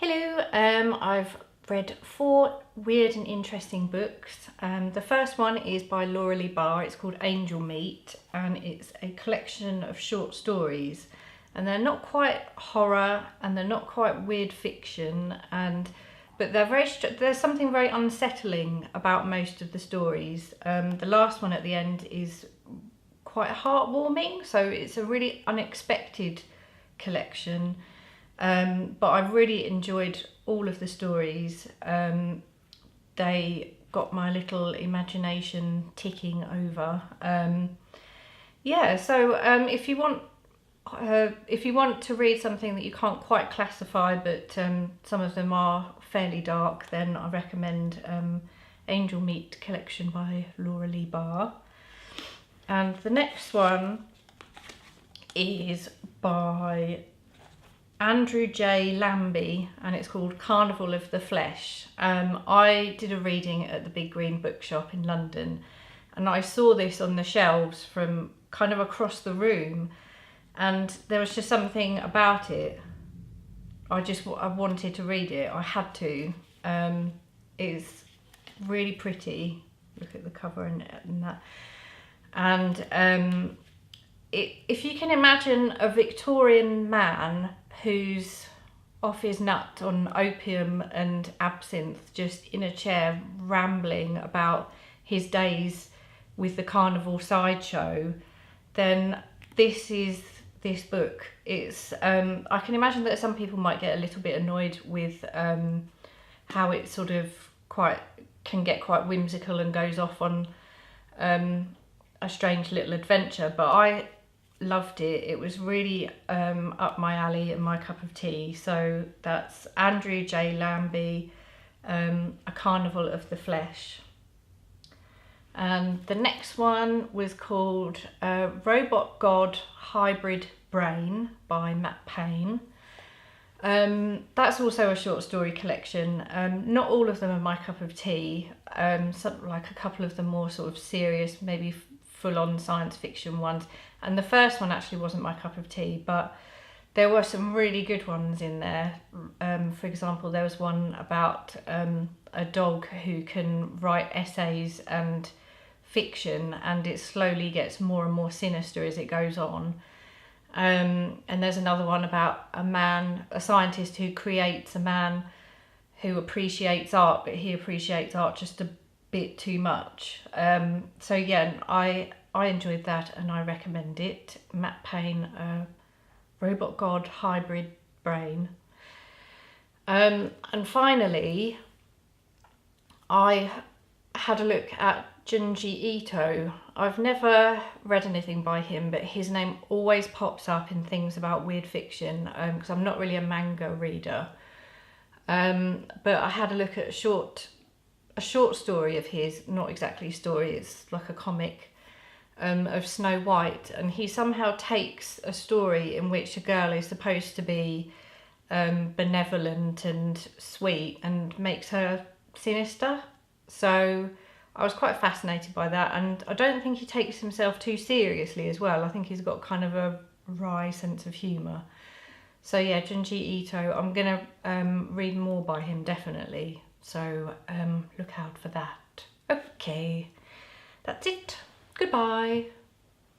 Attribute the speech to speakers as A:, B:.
A: Hello, I've read 4 weird and interesting books. The first one is by Lee Bahr. It's called Angel Meat, and it's a collection of short stories. And they're not quite horror, and they're not quite weird fiction, but there's something very unsettling about most of the stories. The last one at the end is quite heartwarming, so it's a really unexpected collection. But I've really enjoyed all of the stories. They got my little imagination ticking over. If you want to read something that you can't quite classify, but some of them are fairly dark, then I recommend Angel Meat collection by Lee Bahr. And the next one is by J Lambie, and it's called Carnival of the Flesh. I did a reading at the Big Green Bookshop in London, and I saw this on the shelves from kind of across the room, and there was just something about it. I wanted to read it. I had to. It's really pretty. Look at the cover and that. And if you can imagine a Victorian man who's off his nut on opium and absinthe, just in a chair rambling about his days with the Carnival sideshow, then this is this book. It's I can imagine that some people might get a little bit annoyed with how it sort of can get quite whimsical and goes off on a strange little adventure, but I loved it. It was really up my alley and my cup of tea. So that's J Lambie, A Carnival of the Flesh. And the next one was called Robot God Hybrid Brain by Payne. That's also a short story collection. Not all of them are my cup of tea. Like a couple of them more sort of serious, maybe full-on science fiction ones. And the first one actually wasn't my cup of tea, but there were some really good ones in there. For example, there was one about a dog who can write essays and fiction, and it slowly gets more and more sinister as it goes on. And there's another one about a scientist who creates a man who appreciates art, but he appreciates art just a bit too much. So yeah, I enjoyed that and I recommend it. Payne, Robot God Hybrid Brain. And finally, I had a look at Junji Ito. I've never read anything by him, but his name always pops up in things about weird fiction, because I'm not really a manga reader. But I had a look at a short story of his, not exactly a story, it's like a comic, of Snow White, and he somehow takes a story in which a girl is supposed to be benevolent and sweet and makes her sinister. So I was quite fascinated by that, and I don't think he takes himself too seriously as well. I think he's got kind of a wry sense of humour. So yeah, Junji Ito, I'm gonna read more by him definitely. So look out for that. Okay, that's it. Goodbye.